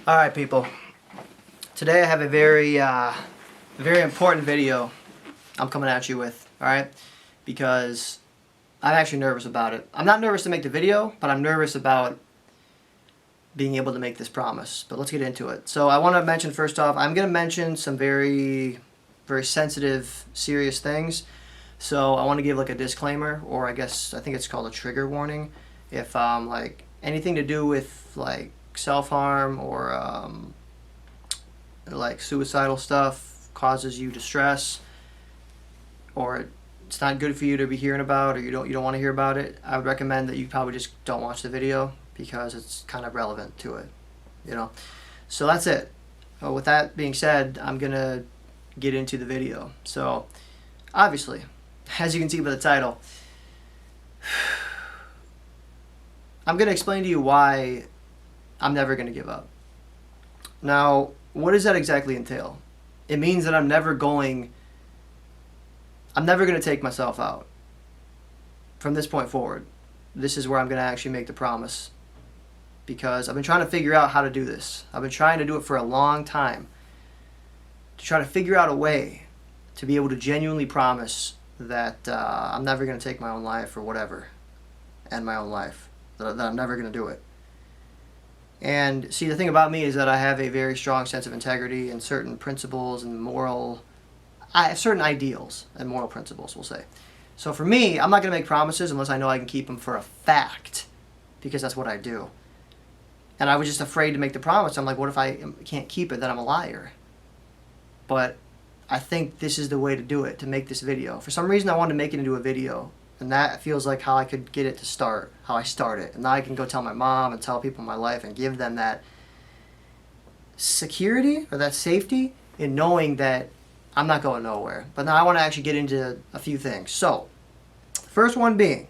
All right, people. Today I have a very important video I'm coming at you with. All right, because I'm actually nervous about it. I'm not nervous to make the video, but I'm nervous about being able to make this promise. But let's get into it. So I want to mention first off, I'm going to mention some very sensitive, serious things. So I want to give like a disclaimer, or I think it's called a trigger warning. If like anything to do with like self-harm or like suicidal stuff causes you distress, or it's not good for you to be hearing about, or you don't want to hear about it, I would recommend that you probably just don't watch the video because it's kind of relevant to it, you know. So that's it. With that being said, I'm gonna get into the video. So obviously, as you can see by the title, I'm gonna explain to you why I'm never going to give up. Now, what does that exactly entail? It means that I'm never going to take myself out. From this point forward, this is where I'm going to actually make the promise. Because I've been trying to figure out how to do this. I've been trying to do it for a long time. To try to figure out a way to be able to genuinely promise that I'm never going to take my own life or whatever. End my own life. That I'm never going to do it. And see, the thing about me is that I have a very strong sense of integrity and certain principles and certain ideals and moral principles, we'll say. So for me, I'm not going to make promises unless I know I can keep them for a fact, because that's what I do. And I was just afraid to make the promise. I'm like, what if I can't keep it? Then I'm a liar. But I think this is the way to do it, to make this video. For some reason, I wanted to make it into a video. And that feels like how I could get it to start, how I start it. And now I can go tell my mom and tell people in my life and give them that security or that safety in knowing that I'm not going nowhere. But now I want to actually get into a few things. So, first one being,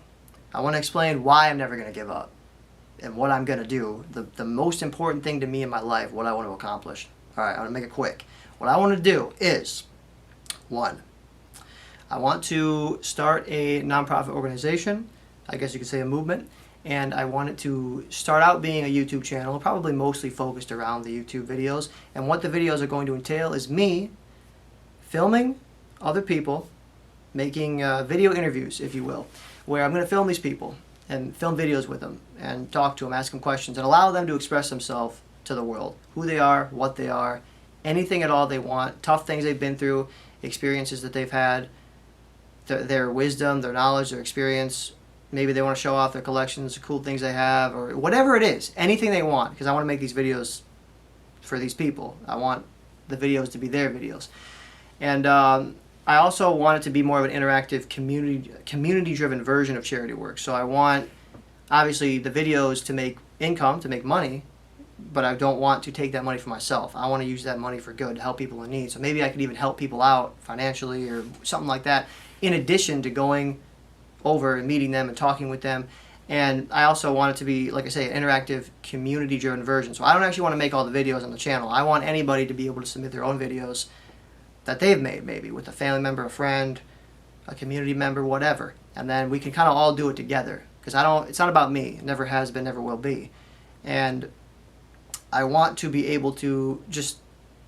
I want to explain why I'm never going to give up and what I'm going to do. The most important thing to me in my life, what I want to accomplish. All right, I'm going to make it quick. What I want to do is, 1, I want to start a nonprofit organization, I guess you could say a movement, and I want it to start out being a YouTube channel, probably mostly focused around the YouTube videos. And what the videos are going to entail is me filming other people, making video interviews, if you will, where I'm going to film these people and film videos with them and talk to them, ask them questions, and allow them to express themselves to the world, who they are, what they are, anything at all they want, tough things they've been through, experiences that they've had, their wisdom, their knowledge, their experience. Maybe they want to show off their collections, the cool things they have, or whatever it is, anything they want, because I want to make these videos for these people. I want the videos to be their videos. And I also want it to be more of an interactive, community-driven version of charity work. So I want, obviously, the videos to make income, to make money, but I don't want to take that money for myself. I want to use that money for good, to help people in need. So maybe I could even help people out financially or something like that, in addition to going over and meeting them and talking with them. And I also want it to be, like I say, an interactive, community-driven version. So I don't actually want to make all the videos on the channel. I want anybody to be able to submit their own videos that they've made, maybe with a family member, a friend, a community member, whatever. And then we can kind of all do it together. Because it's not about me. It never has been, never will be. And I want to be able to just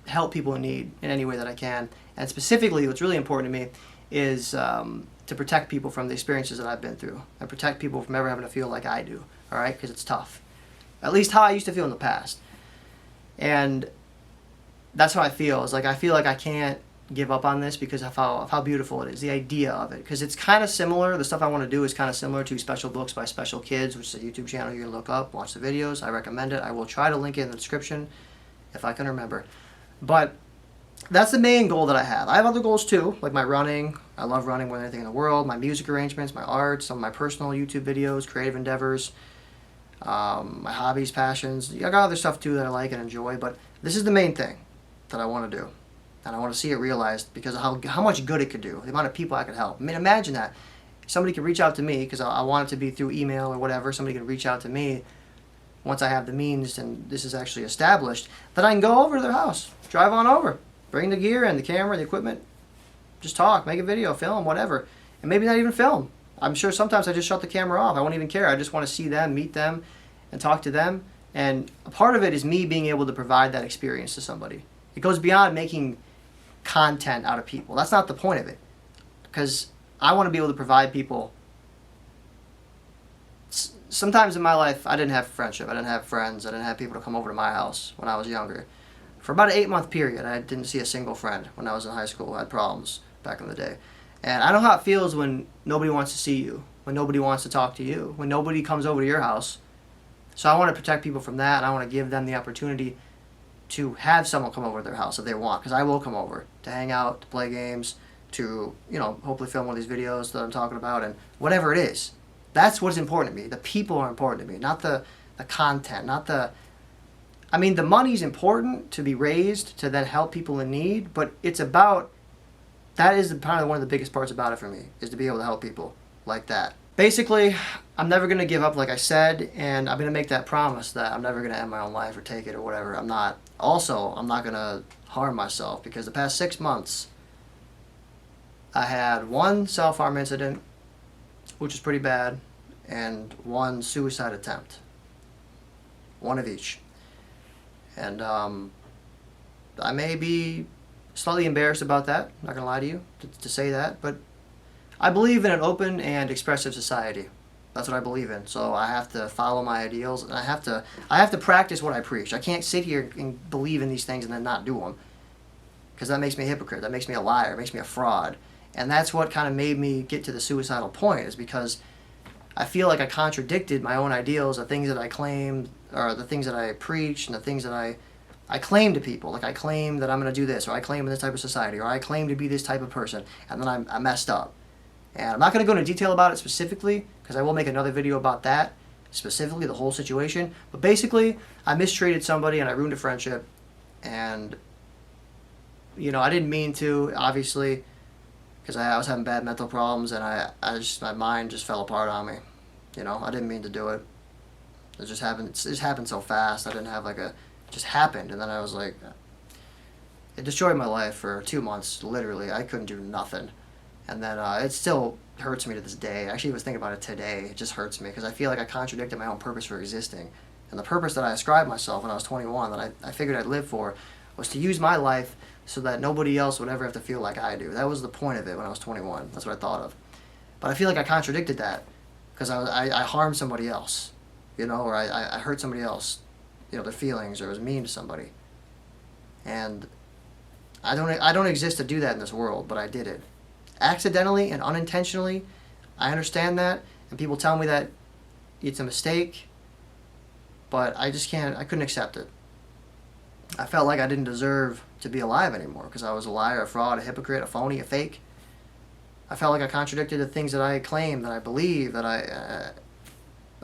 help people in need in any way that I can. And specifically, what's really important to me is to protect people from the experiences that I've been through, and protect people from ever having to feel like I do, all right? Because it's tough. At least how I used to feel in the past. And that's how I feel. It's like I feel like I can't give up on this because of how beautiful it is, the idea of it. Because it's kind of similar, the stuff I want to do is kind of similar to Special Books by Special Kids, which is a YouTube channel you can look up, watch the videos. I recommend it. I will try to link it in the description if I can remember. But that's the main goal that I have. I have other goals too, like my running. I love running more than anything in the world. My music arrangements, my art, some of my personal YouTube videos, creative endeavors, my hobbies, passions. I got other stuff too that I like and enjoy, but this is the main thing that I want to do. And I want to see it realized because of how much good it could do, the amount of people I could help. I mean, imagine that. Somebody could reach out to me, because I want it to be through email or whatever. Somebody could reach out to me once I have the means and this is actually established, that I can go over to their house, drive on over. Bring the gear and the camera, the equipment. Just talk, make a video, film, whatever. And maybe not even film. I'm sure sometimes I just shut the camera off. I won't even care. I just want to see them, meet them, and talk to them And a part of it is me being able to provide that experience to somebody. It goes beyond making content out of people. That's not the point of it. Because I want to be able to provide people. Sometimes in my life, I didn't have friendship. I didn't have friends. I didn't have people to come over to my house when I was younger. For about an 8-month period, I didn't see a single friend when I was in high school. I had problems back in the day. And I know how it feels when nobody wants to see you, when nobody wants to talk to you, when nobody comes over to your house. So I want to protect people from that, and I want to give them the opportunity to have someone come over to their house if they want, because I will come over to hang out, to play games, to, hopefully film one of these videos that I'm talking about, and whatever it is. That's what's important to me. The people are important to me, not the content, not the... I mean, the money's important to be raised to then help people in need, but it's about... That is probably one of the biggest parts about it for me, is to be able to help people like that. Basically, I'm never going to give up, like I said, and I'm going to make that promise that I'm never going to end my own life or take it or whatever. I'm not. Also, I'm not going to harm myself, because the past 6 months, I had one self-harm incident, which is pretty bad, and one suicide attempt. One of each. And I may be slightly embarrassed about that, I'm not going to lie to you, to say that, but I believe in an open and expressive society. That's what I believe in. So I have to follow my ideals, and I have to practice what I preach. I can't sit here and believe in these things and then not do them, because that makes me a hypocrite. That makes me a liar. It makes me a fraud. And that's what kind of made me get to the suicidal point, is because I feel like I contradicted my own ideals, the things that I claimed, or the things that I preach, and the things that I claim to people. Like, I claim that I'm going to do this, or I claim in this type of society, or I claim to be this type of person, and then I messed up. And I'm not going to go into detail about it specifically, because I will make another video about that, specifically the whole situation. But basically, I mistreated somebody and I ruined a friendship. And, I didn't mean to, obviously, because I was having bad mental problems, and my mind just fell apart on me. I didn't mean to do it. It just happened. It just happened so fast. I didn't have it just happened. And then I was like, it destroyed my life for 2 months, literally. I couldn't do nothing. And then it still hurts me to this day. I actually was thinking about it today. It just hurts me, because I feel like I contradicted my own purpose for existing. And the purpose that I ascribed myself when I was 21, that I figured I'd live for, was to use my life so that nobody else would ever have to feel like I do. That was the point of it when I was 21. That's what I thought of. But I feel like I contradicted that, because I harmed somebody else, or I hurt somebody else, their feelings, or was mean to somebody. And I don't exist to do that in this world, but I did it. Accidentally and unintentionally. I understand that, and people tell me that it's a mistake, but I couldn't accept it. I felt like I didn't deserve to be alive anymore, because I was a liar, a fraud, a hypocrite, a phony, a fake. I felt like I contradicted the things that I claimed, that I believe, that I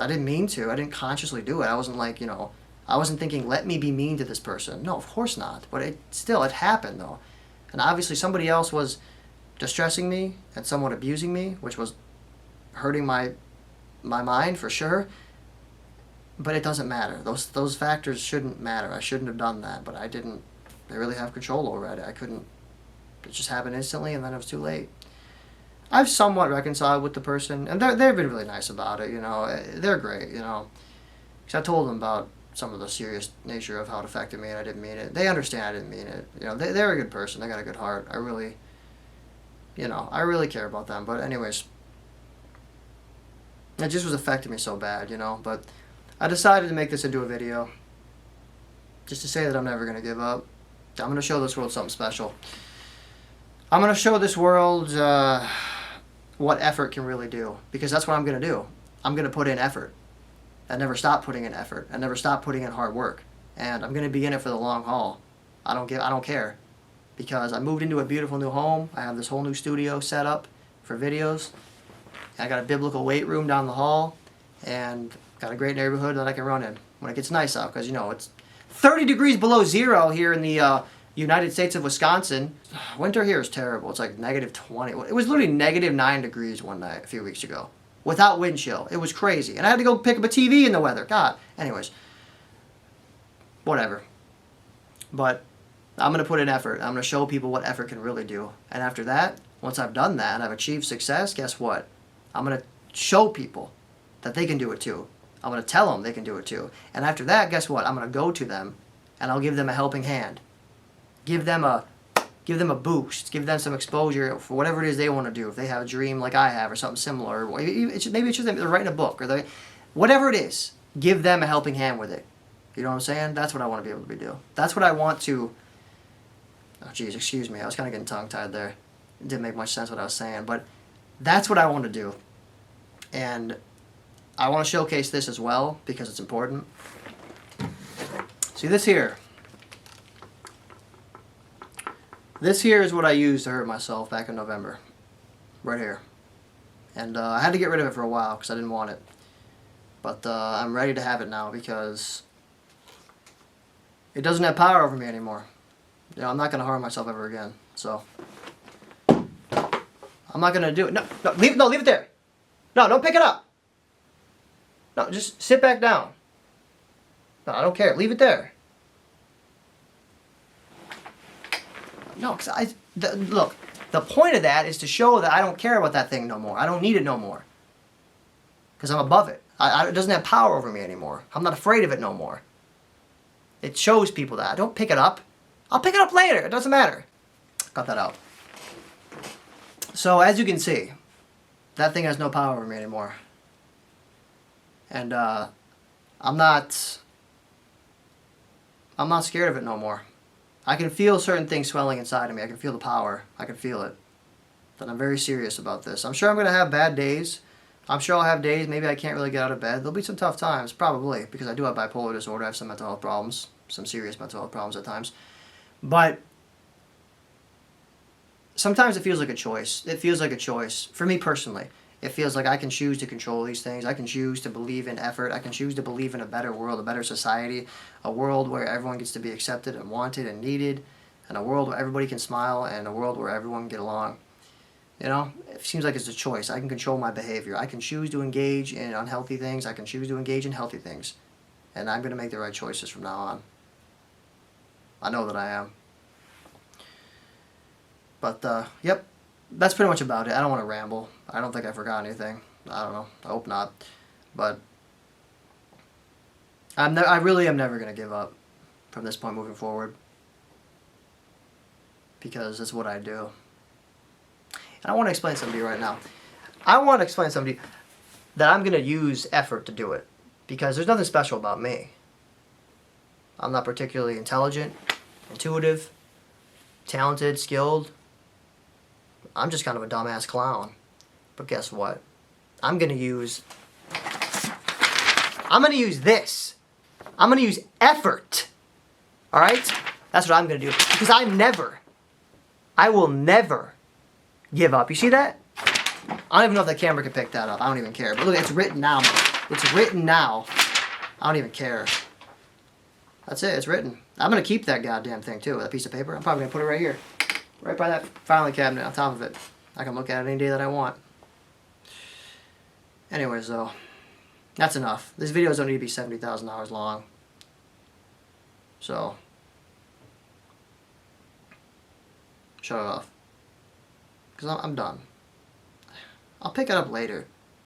didn't mean to. I didn't consciously do it. I wasn't I wasn't thinking, let me be mean to this person. No, of course not. But it happened, though. And obviously somebody else was distressing me and somewhat abusing me, which was hurting my mind for sure. But it doesn't matter. Those factors shouldn't matter. I shouldn't have done that, but I didn't really have control over it. I couldn't. It just happened instantly, and then it was too late. I've somewhat reconciled with the person, and they've been really nice about it. They're great. Because I told them about some of the serious nature of how it affected me, and I didn't mean it. They understand I didn't mean it. They're a good person. They got a good heart. I really care about them. But anyways, it just was affecting me so bad, But I decided to make this into a video, just to say that I'm never going to give up. I'm going to show this world something special. I'm going to show this world what effort can really do, because that's what I'm going to do. I'm going to put in effort. I never stop putting in effort. I never stop putting in hard work. And I'm going to be in it for the long haul. I don't care. Because I moved into a beautiful new home. I have this whole new studio set up for videos. I got a biblical weight room down the hall, and got a great neighborhood that I can run in when it gets nice out, because it's 30 degrees below zero here in the United States of Wisconsin. Winter here is terrible. It's like negative 20. It was literally negative 9 degrees one night a few weeks ago, without wind chill. It was crazy, and I had to go pick up a TV in the weather. God. Anyways, whatever. But I'm going to put in effort. I'm going to show people what effort can really do. And after that, once I've done that and I've achieved success, guess what? I'm going to show people that they can do it too. I'm going to tell them they can do it too. And after that, guess what? I'm going to go to them and I'll give them a helping hand. Give them a boost. Give them some exposure for whatever it is they want to do. If they have a dream like I have or something similar, or maybe it's just they're writing a book or whatever it is, give them a helping hand with it. You know what I'm saying? That's what I want to be able to do. That's what I want to... Oh, geez, excuse me. I was kind of getting tongue-tied there. It didn't make much sense what I was saying, but that's what I want to do. And I want to showcase this as well because it's important. See this here? This here is what I used to hurt myself back in November. Right here. And I had to get rid of it for a while because I didn't want it. But I'm ready to have it now because it doesn't have power over me anymore. You know, I'm not going to harm myself ever again. So, I'm not going to do it. No, leave it there. No, don't pick it up. No, just sit back down. No, I don't care. Leave it there. No, because look, the point of that is to show that I don't care about that thing no more. I don't need it no more. Because I'm above it. It doesn't have power over me anymore. I'm not afraid of it no more. It shows people that. Don't pick it up. I'll pick it up later. It doesn't matter. Cut that out. So, as you can see, that thing has no power over me anymore. And I'm not scared of it no more. I can feel certain things swelling inside of me. I can feel the power. I can feel it. But I'm very serious about this. I'm sure I'm going to have bad days. I'm sure I'll have days maybe I can't really get out of bed. There'll be some tough times, probably, because I do have bipolar disorder. I have some mental health problems, some serious mental health problems at times. But sometimes it feels like a choice. It feels like a choice. For me personally, it feels like I can choose to control these things. I can choose to believe in effort. I can choose to believe in a better world, a better society, a world where everyone gets to be accepted and wanted and needed, and a world where everybody can smile, and a world where everyone can get along. You know, it seems like it's a choice. I can control my behavior. I can choose to engage in unhealthy things. I can choose to engage in healthy things. And I'm going to make the right choices from now on. I know that I am. But, yep, that's pretty much about it. I don't want to ramble. I don't think I forgot anything. I don't know. I hope not. But I really am never going to give up from this point moving forward. Because it's what I do. And I want to explain something to you right now. I want to explain something to you that I'm going to use effort to do it. Because there's nothing special about me. I'm not particularly intelligent, intuitive, talented, skilled. I'm just kind of a dumbass clown. But guess what? I'm going to use this. I'm going to use effort. Alright? That's what I'm going to do. Because I will never give up. You see that? I don't even know if the camera can pick that up. I don't even care. But look, it's written now. It's written now. I don't even care. That's it. It's written. I'm going to keep that goddamn thing too. That piece of paper. I'm probably going to put it right here. Right by that filing cabinet on top of it. I can look at it any day that I want. Anyways, though. That's enough. These videos don't need to be 70,000 hours long. So. Shut it off. Because I'm done. I'll pick it up later.